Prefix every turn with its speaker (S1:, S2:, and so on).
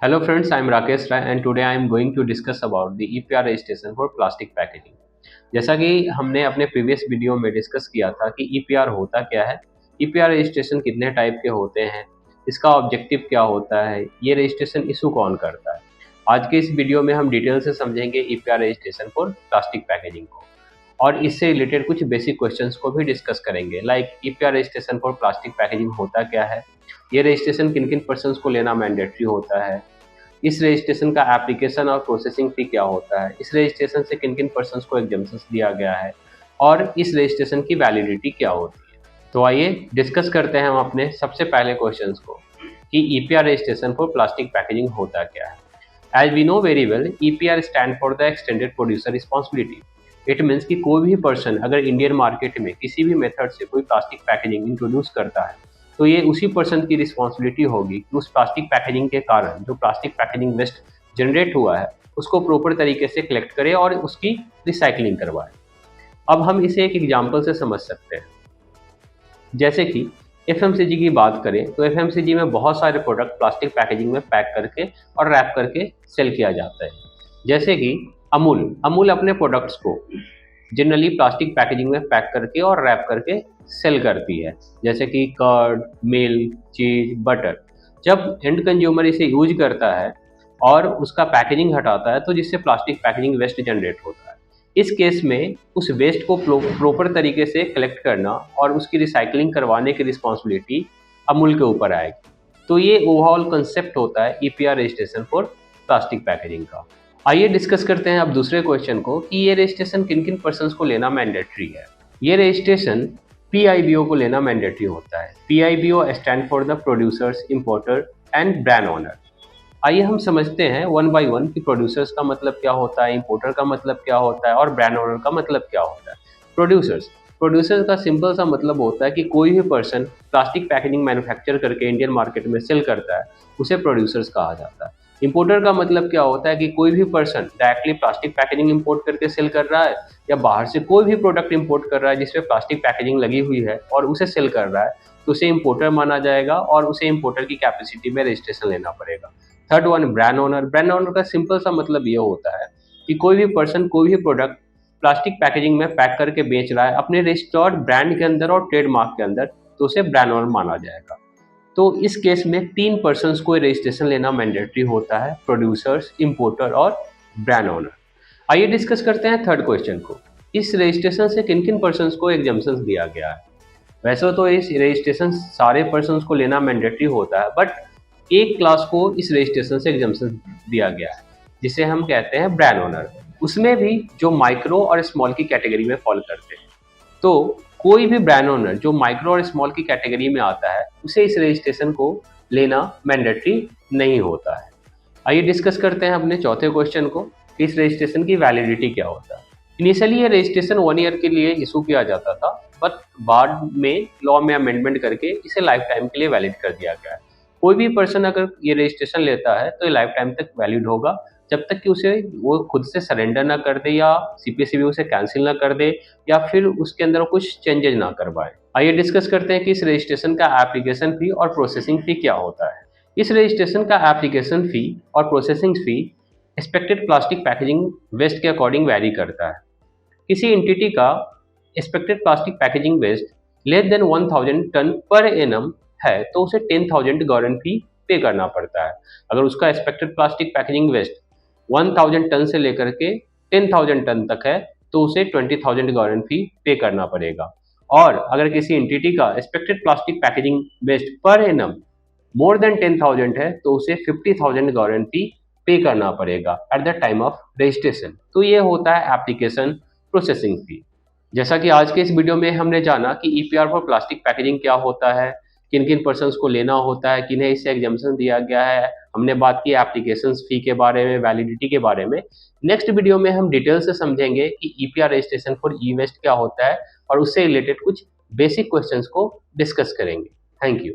S1: Hello friends, I am Rakesh Rai and today I am going to discuss about the EPR registration for plastic packaging। जैसा कि हमने अपने previous video में discuss किया था कि EPR होता क्या है, EPR रजिस्ट्रेशन कितने टाइप के होते हैं, इसका ऑब्जेक्टिव क्या होता है, ये रजिस्ट्रेशन इशू कौन करता है। आज के इस वीडियो में हम डिटेल से समझेंगे EPR registration for plastic packaging को और इससे रिलेटेड कुछ बेसिक क्वेश्चंस को भी डिस्कस करेंगे। Like EPR registration for plastic packaging होता क्या है, ये रजिस्ट्रेशन किन किन पर्सनस को लेना मैंडेटरी होता है, इस रजिस्ट्रेशन का एप्लीकेशन और प्रोसेसिंग फी क्या होता है, इस रजिस्ट्रेशन से किन किन पर्सनस को एग्जम्पशंस दिया गया है और इस रजिस्ट्रेशन की वैलिडिटी क्या होती है। तो आइए डिस्कस करते हैं हम अपने सबसे पहले क्वेश्चंस को कि EPR registration for plastic packaging होता क्या है। As we know very well, EPR stand for the extended producer responsibility. It means कि कोई भी पर्सन अगर इंडियन मार्केट में किसी भी मेथड से कोई प्लास्टिक पैकेजिंग इंट्रोड्यूस करता है तो ये उसी पर्सन की रिस्पॉन्सिबिलिटी होगी कि उस प्लास्टिक पैकेजिंग के कारण जो प्लास्टिक पैकेजिंग वेस्ट जनरेट हुआ है उसको प्रॉपर तरीके से कलेक्ट करे और उसकी रिसाइकलिंग करवाए। अब हम इसे एक एग्जांपल से समझ सकते हैं। जैसे कि एफएमसीजी की बात करें तो एफएमसीजी में बहुत सारे प्रोडक्ट प्लास्टिक पैकेजिंग में पैक करके और रैप करके सेल किया जाता है। जैसे कि अमूल अपने प्रोडक्ट्स को जनरली प्लास्टिक पैकेजिंग में पैक करके और रैप करके सेल करती है, जैसे कि कर्ड, मिल्क, चीज, बटर। जब एंड कंज्यूमर इसे यूज करता है और उसका पैकेजिंग हटाता है तो जिससे प्लास्टिक पैकेजिंग वेस्ट जनरेट होता है। इस केस में उस वेस्ट को प्रॉपर तरीके से कलेक्ट करना और उसकी रिसाइकलिंग करवाने की रिस्पॉन्सिबिलिटी अमूल के ऊपर आएगी। तो ये ओवरऑल कंसेप्ट होता है EPR registration for plastic packaging का। आइए डिस्कस करते हैं अब दूसरे क्वेश्चन को कि ये रजिस्ट्रेशन किन किन पर्सन्स को लेना मैंडेटरी है। ये रजिस्ट्रेशन पीआईबीओ को लेना मैंडेटरी होता है। PIBO stand for the producers, importer and brand owner. आइए हम समझते हैं वन बाय वन कि प्रोड्यूसर्स का मतलब क्या होता है, इंपोर्टर का मतलब क्या होता है और ब्रांड ओनर का मतलब क्या होता है। प्रोड्यूसर्स का सिंपल सा मतलब होता है कि कोई भी पर्सन प्लास्टिक पैकेजिंग मैन्युफैक्चर करके इंडियन मार्केट में सेल करता है, उसे प्रोड्यूसर्स कहा जाता है। इंपोर्टर का मतलब क्या होता है कि कोई भी person directly plastic packaging import करके सेल कर रहा है या बाहर से कोई भी प्रोडक्ट इंपोर्ट कर रहा है जिसमें प्लास्टिक पैकेजिंग लगी हुई है और उसे सेल कर रहा है तो उसे इंपोर्टर माना जाएगा और उसे इंपोर्टर की कैपेसिटी में रजिस्ट्रेशन लेना पड़ेगा। Third one, brand owner. Brand owner का सिंपल सा मतलब ये होता है कि कोई भी पर्सन कोई भी प्रोडक्ट प्लास्टिक पैकेजिंग में पैक करके बेच रहा है अपने रजिस्टर्ड ब्रांड के अंदर और ट्रेडमार्क के अंदर तो उसे ब्रांड ओनर माना जाएगा। तो इस केस में तीन पर्सन्स को रजिस्ट्रेशन लेना मैंडेटरी होता है, प्रोड्यूसर्स, इंपोर्टर और ब्रांड ओनर। आइए डिस्कस करते हैं थर्ड क्वेश्चन को। इस रजिस्ट्रेशन से किन किन पर्सन्स को एग्जम्पशंस दिया गया है। वैसे तो इस रजिस्ट्रेशन सारे पर्सन्स को लेना मैंडेटरी होता है, बट एक क्लास को इस रजिस्ट्रेशन से एग्जम्पशन दिया गया है जिसे हम कहते हैं ब्रांड ओनर। उसमें भी जो माइक्रो और स्मॉल की कैटेगरी में फॉल करते हैं। तो कोई भी ब्रांड ओनर जो माइक्रो और स्मॉल की कैटेगरी में आता है उसे इस रजिस्ट्रेशन को लेना मैंडेटरी नहीं होता है। आइए डिस्कस करते हैं अपने चौथे क्वेश्चन को कि इस रजिस्ट्रेशन की वैलिडिटी क्या होता है। इनिशियली ये रजिस्ट्रेशन 1 ईयर के लिए इशू किया जाता था, बट बाद में लॉ में अमेंडमेंट करके इसे लाइफ टाइम के लिए वैलिड कर दिया गया है। कोई भी पर्सन अगर ये रजिस्ट्रेशन लेता है तो ये लाइफ टाइम तक वैलिड होगा जब तक कि उसे वो खुद से सरेंडर ना कर दे या सीपीसीबी उसे कैंसिल ना कर दे या फिर उसके अंदर कुछ चेंजेस ना करवाए। आइए डिस्कस करते हैं कि इस रजिस्ट्रेशन का एप्लीकेशन फी और प्रोसेसिंग फी क्या होता है। इस रजिस्ट्रेशन का एप्लीकेशन फी और processing fee expected plastic packaging waste के अकॉर्डिंग वैरी करता है। किसी एंटिटी का expected plastic packaging waste less than 1000 tonne per annum है तो उसे 10,000 गवर्नमेंट फी पे करना पड़ता है। अगर उसका expected plastic packaging waste 1000 tonne से लेकर के 10,000 टन तक है तो उसे 20,000 गवर्नमेंट फी पे करना पड़ेगा। और अगर किसी एंटिटी का expected plastic packaging waste per annum more than 10,000 है तो उसे 50,000 गवर्नमेंट फी पे करना पड़ेगा at the time of registration. तो ये होता है एप्लीकेशन प्रोसेसिंग फी। जैसा कि आज के इस वीडियो में हमने जाना कि ईपीआर फॉर प्लास्टिक पैकेजिंग क्या होता है, किन किन पर्सन्स को लेना होता है, किन्हें इससे एग्जम्पशन दिया गया है। हमने बात की एप्लीकेशन फी के बारे में, वैलिडिटी के बारे में। नेक्स्ट वीडियो में हम डिटेल से समझेंगे कि EPR registration for e waste क्या होता है और उससे रिलेटेड कुछ बेसिक क्वेश्चंस को डिस्कस करेंगे। Thank you.